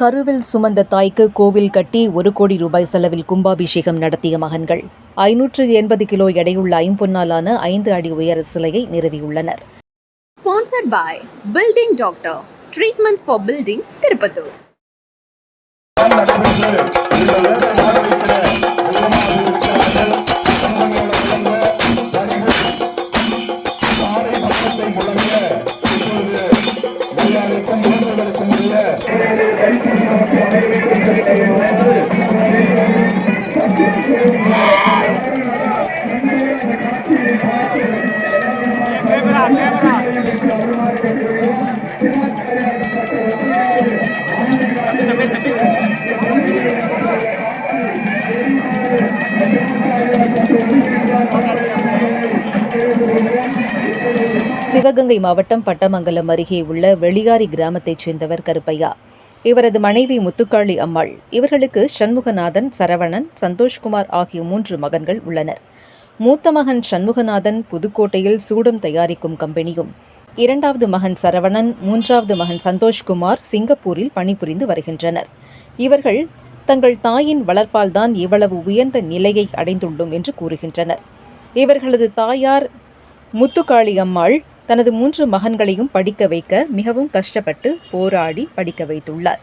கருவில் சுமந்த தாய்க்கு கோவில் கட்டி 1 கோடி ரூபாய் செலவில் கும்பாபிஷேகம் நடத்திய மகன்கள் 580 கிலோ எடையுள்ள ஐம்பொன்னாலான 5 அடி உயர சிலையை நிறுவியுள்ளனர். Sponsored by Building Doctor. Treatments for Building, Tirupattur. Sivaganga மாவட்டம் பட்டமங்கலம் அருகே உள்ள வெளியாரி கிராமத்தைச் சேர்ந்தவர் கருப்பையா. இவரது மனைவி முத்துக்காளி அம்மாள். இவர்களுக்கு சண்முகநாதன், சரவணன், சந்தோஷ்குமார் ஆகிய 3 மகன்கள் உள்ளனர். மூத்த மகன் சண்முகநாதன் புதுக்கோட்டையில் சூடம் தயாரிக்கும் கம்பெனியும், 2வது மகன் சரவணன், 3வது மகன் சந்தோஷ்குமார் சிங்கப்பூரில் பணிபுரிந்து வருகின்றனர். இவர்கள் தங்கள் தாயின் வளர்ப்பால்தான் இவ்வளவு உயர்ந்த நிலையை அடைந்துள்ளோம் என்று கூறுகின்றனர். இவர்களது தாயார் முத்துக்காளி அம்மாள் தனது 3 மகன்களையும் படிக்க வைக்க மிகவும் கஷ்டப்பட்டு போராடி படிக்க வைத்துள்ளார்.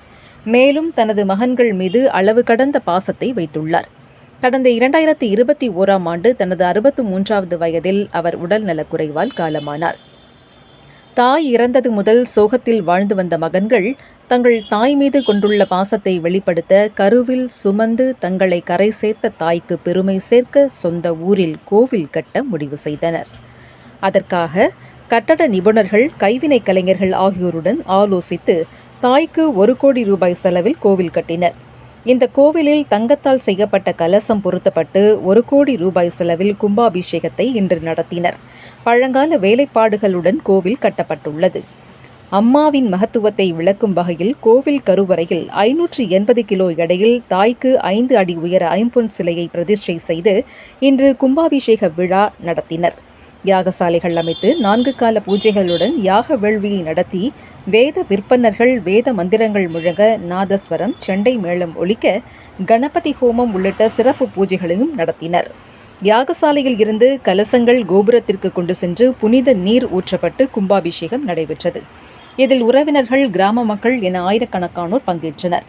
மேலும் தனது மகன்கள் மீது அளவு கடந்த பாசத்தை வைத்துள்ளார். கடந்த 2021ஆம் ஆண்டு தனது 63வது வயதில் அவர் உடல் நலக்குறைவால் காலமானார். தாய் இறந்தது முதல் சோகத்தில் வாழ்ந்து வந்த மகன்கள் தங்கள் தாய் மீது கொண்டுள்ள பாசத்தை வெளிப்படுத்த கருவில் சுமந்து தங்களை கரை சேர்த்த தாய்க்கு பெருமை சேர்க்க சொந்த ஊரில் கோவில் கட்ட முடிவு செய்தனர். அதற்காக கட்டட நிபுணர்கள், கைவினை கலைஞர்கள் ஆகியோருடன் ஆலோசித்து தாய்க்கு 1 கோடி ரூபாய் செலவில் கோவில் கட்டினர். இந்த கோவிலில் தங்கத்தால் செய்யப்பட்ட கலசம் பொருத்தப்பட்டு 1 கோடி ரூபாய் செலவில் கும்பாபிஷேகத்தை இன்று நடத்தினர். பழங்கால வேலைப்பாடுகளுடன் கோவில் கட்டப்பட்டுள்ளது. அம்மாவின் மகத்துவத்தை விளக்கும் வகையில் கோவில் கருவறையில் 580 கிலோ எடையில் தாய்க்கு 5 அடி உயர ஐம்பொன் சிலையை பிரதிஷ்டை செய்து இன்று கும்பாபிஷேக விழா நடத்தினர். யாகசாலைகள் அமைத்து 4 கால பூஜைகளுடன் யாக வேள்வியை நடத்தி வேத விற்பனர்கள் வேத மந்திரங்கள் முழங்க, நாதஸ்வரம், செண்டை மேளம் ஒலிக்க, கணபதி ஹோமம் உள்ளிட்ட சிறப்பு பூஜைகளையும் நடத்தினர். யாகசாலையில் இருந்து கலசங்கள் கோபுரத்திற்கு கொண்டு சென்று புனித நீர் ஊற்றப்பட்டு கும்பாபிஷேகம் நடைபெற்றது. இதில் உறவினர்கள், கிராம மக்கள் என ஆயிரக்கணக்கானோர் பங்கேற்றனர்.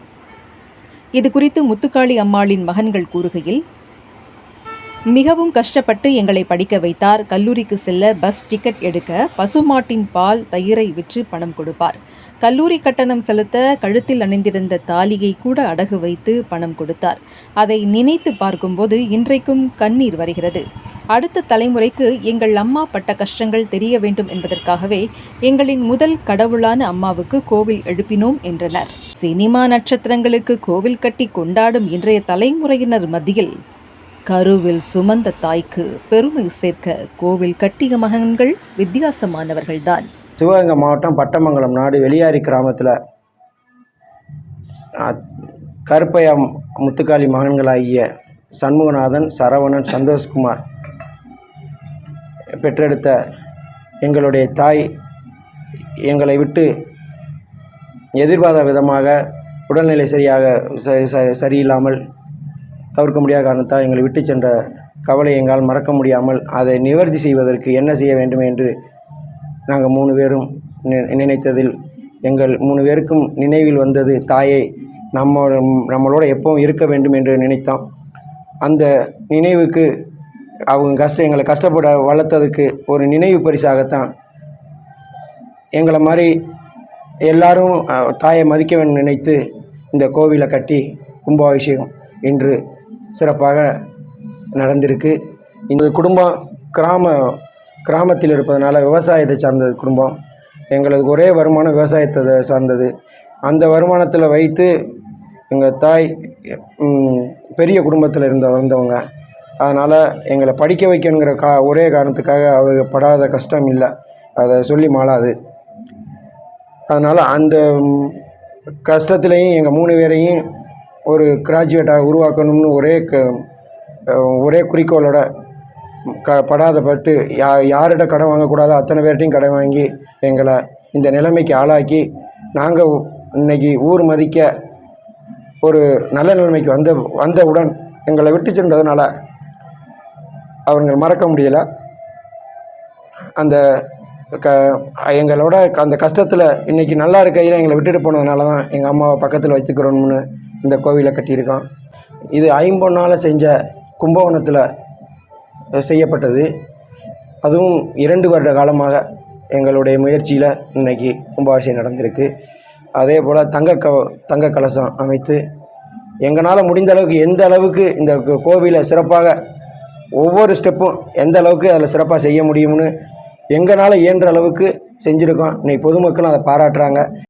இதுகுறித்து முத்துக்காளி அம்மாளின் மகன்கள் கூறுகையில், மிகவும் கஷ்டப்பட்டு எங்களை படிக்க வைத்தார். கல்லூரிக்கு செல்ல பஸ் டிக்கெட் எடுக்க பசுமாட்டின் பால், தயிரை விற்று பணம் கொடுப்பார். கல்லூரி கட்டணம் செலுத்த கழுத்தில் அணிந்திருந்த தாலியை கூட அடகு வைத்து பணம் கொடுத்தார். அதை நினைத்து பார்க்கும்போது இன்றைக்கும் கண்ணீர் வருகிறது. அடுத்த தலைமுறைக்கு எங்கள் அம்மா பட்ட கஷ்டங்கள் தெரிய வேண்டும் என்பதற்காகவே எங்களின் முதல் கடவுளான அம்மாவுக்கு கோவில் எழுப்பினோம் என்றனர். சினிமா நட்சத்திரங்களுக்கு கோவில் கட்டி கொண்டாடும் இன்றைய தலைமுறையினர் மத்தியில் கருவில் சுமந்த தாய்க்கு பெருமை சேர்க்க கோவில் கட்டிய மகன்கள் வித்தியாசமானவர்கள்தான். சிவகங்கை மாவட்டம் பட்டமங்கலம் நாடு வெளியாரி கிராமத்தில் கருப்பையா முத்துக்காளி மகன்களாகிய சண்முகநாதன், சரவணன், சந்தோஷ்குமார் பெற்றெடுத்த எங்களுடைய தாய் எங்களை விட்டு எதிர்பாராத விதமாக உடல்நிலை சரியில்லாமல் தவிர்க்க முடியாத காரணத்தால் எங்களை விட்டு சென்ற கவலை எங்களால் மறக்க முடியாமல் அதை நிவர்த்தி செய்வதற்கு என்ன செய்ய வேண்டும் என்று நாங்கள் 3 பேரும் நினைத்ததில் எங்கள் 3 பேருக்கும் நினைவில் வந்தது தாயை நம்மளோட எப்பவும் இருக்க வேண்டும் என்று நினைத்தோம். அந்த நினைவுக்கு அவங்க எங்களை கஷ்டப்பட வளர்த்ததுக்கு ஒரு நினைவு பரிசாகத்தான் எங்களை மாதிரி எல்லாரும் தாயை மதிக்க வேண்டும் நினைத்து இந்த கோவிலை கட்டி கும்பாபிஷேகம் இன்று சிறப்பாக நடந்திருக்கு. இந்த குடும்பம் கிராமத்தில் இருப்பதனால விவசாயத்தை சார்ந்த குடும்பம். எங்களது ஒரே வருமானம் விவசாயத்தை சார்ந்தது. அந்த வருமானத்தில் வைத்து எங்கள் தாய் பெரிய குடும்பத்தில் வந்தவங்க. அதனால் எங்களை படிக்க வைக்கணுங்கிற ஒரே காரணத்துக்காக அவங்க படாத கஷ்டம் இல்லை, அதை சொல்லி மாளாது. அதனால் அந்த கஷ்டத்துலேயும் எங்கள் 3 பேரையும் ஒரு கிராஜுவேட்டாக உருவாக்கணும்னு ஒரே குறிக்கோளோட படாத பட்டு யார்கிட்ட கடன் வாங்கக்கூடாதோ அத்தனை பேர்ட்டையும் கடன் வாங்கி எங்களை இந்த நிலைமைக்கு ஆளாக்கி நாங்கள் இன்றைக்கி ஊர் மதிக்க ஒரு நல்ல நிலைமைக்கு வந்தவுடன் எங்களை விட்டு சென்றதுனால அவர்கள் மறக்க முடியலை. அந்த எங்களோட அந்த கஷ்டத்தில் இன்றைக்கி நல்லா இருக்கையில் எங்களை விட்டுட்டு போனதுனால தான் எங்கள் அம்மாவை பக்கத்தில் வச்சுக்கிறோம்னு இந்த கோவிலை கட்டியிருக்கோம். இது ஐம்பொன்னால் செஞ்ச கும்பகோணத்தில் செய்யப்பட்டது. அதுவும் 2 வருட காலமாக எங்களுடைய முயற்சியில் இன்றைக்கி கும்பாபிஷேகம் நடந்திருக்கு. அதே போல் தங்க கலசம் அமைத்து எங்களால் முடிந்த அளவுக்கு எந்த அளவுக்கு இந்த கோவிலை சிறப்பாக ஒவ்வொரு ஸ்டெப்பும் எந்த அளவுக்கு அதில் சிறப்பாக செய்ய முடியும்னு எங்களால் இயன்ற அளவுக்கு செஞ்சுருக்கோம். இன்றைக்கி பொதுமக்களும் அதை பாராட்டுறாங்க.